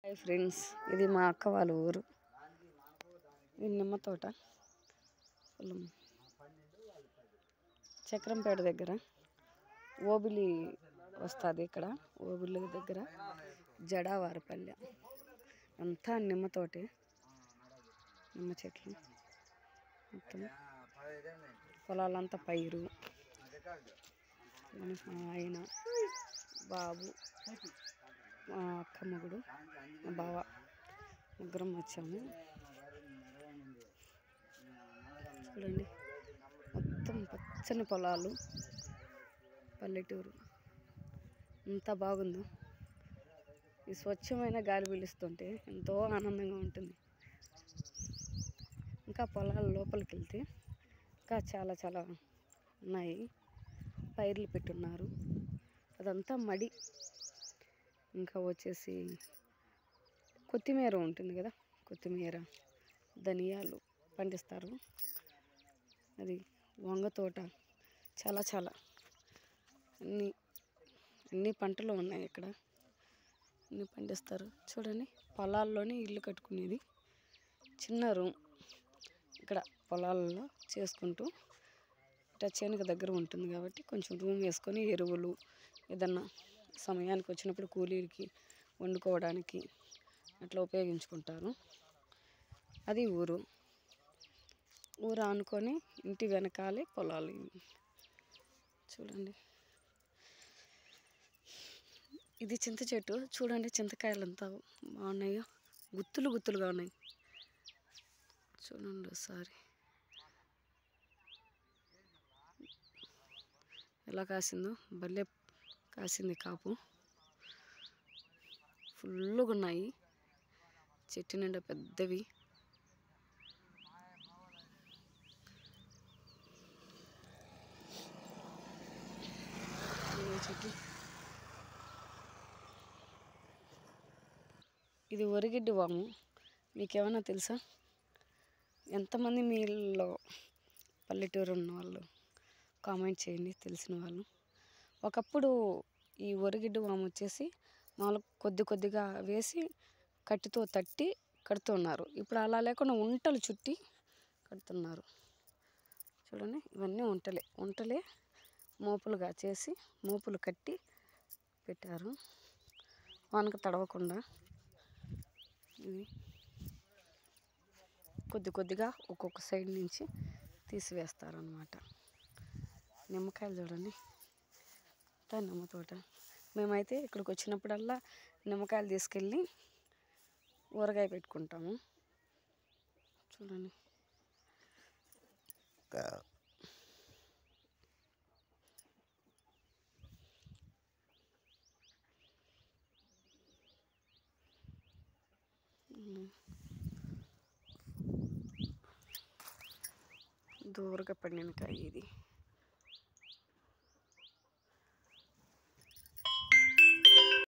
Hi friends, ఇది మా అక్క వాళ్ళ ఊరు. ఇది నిమ్మ తోట. చక్రంపేట దగ్గర ఓబిలి వస్తుంది. ఇక్కడ ఓబిలి దగ్గర జడావారిపల్లె అంతా నిమ్మ తోటే, నిమ్మ చెట్లు మొత్తం. పొలాలంతా పైరు. మా ఆయన, బాబు, మా అక్క మొగుడు, మా బావ, ముగ్గురం వచ్చాము. చూడండి, మొత్తం పచ్చని పొలాలు, పల్లెటూరు ఎంత బాగుందో. ఈ స్వచ్ఛమైన గాలి పీలుస్తుంటే ఎంతో ఆనందంగా ఉంటుంది. ఇంకా పొలాల లోపలికి వెళ్తే ఇంకా చాలా చాలా ఉన్నాయి. పైర్లు పెట్టున్నారు, అదంతా మడి. ఇంకా వచ్చేసి కొత్తిమీర ఉంటుంది కదా, కొత్తిమీర, ధనియాలు పండిస్తారు. అది వంగ తోట, చాలా చాలా అన్ని పంటలు ఉన్నాయి ఇక్కడ, అన్ని పండిస్తారు. చూడండి, పొలాల్లోనే ఇల్లు కట్టుకునేది చిన్న రూమ్. ఇక్కడ పొలాల్లో చేసుకుంటూ ఇట్లా చేనుకు దగ్గర ఉంటుంది కాబట్టి కొంచెం రూమ్ వేసుకొని ఎరువులు ఏదన్నా సమయానికి వచ్చినప్పుడు కూలీలకి వండుకోవడానికి అట్లా ఉపయోగించుకుంటారు. అది ఊరు. ఊరు ఆనుకొని ఇంటి వెనకాలే పొలాలు. చూడండి, ఇది చింత చెట్టు. చూడండి, చింతకాయలు ఎంత బాగున్నాయో, గుత్తులు గుత్తులుగా ఉన్నాయి. చూడండి ఒకసారి ఎలా కాసిందో, భలే కాసింది కాపు. ఫుల్గా ఉన్నాయి, చెట్టు నిండా పెద్దవి. చెట్టు ఇది ఒరిగిడ్డి వాము. మీకేమైనా తెలుసా? ఎంతమంది మీలో పల్లెటూరు ఉన్న వాళ్ళు కామెంట్ చేయండి, తెలిసిన వాళ్ళు. ఒకప్పుడు ఈ ఒరిగిడ్డి వాము వచ్చేసి మామూలు కొద్ది కొద్దిగా వేసి కట్టితో తట్టి కడుతున్నారు. ఇప్పుడు అలా లేకుండా ఉంటలు చుట్టి కడుతున్నారు. చూడండి, ఇవన్నీ ఉంటలే మోపులుగా చేసి మోపులు కట్టి పెట్టారు, వానకు తడవకుండా. ఇది కొద్ది కొద్దిగా ఒక్కొక్క సైడ్ నుంచి తీసివేస్తారనమాట. నిమ్మకాయలు చూడండి, అంతా నిమ్మ తోట. మేమైతే ఇక్కడికి వచ్చినప్పుడల్లా నిమ్మకాయలు తీసుకెళ్ళి ఊరగాయ పెట్టుకుంటాము. చూడండి, దూరగా పండిన కాయ ఇది.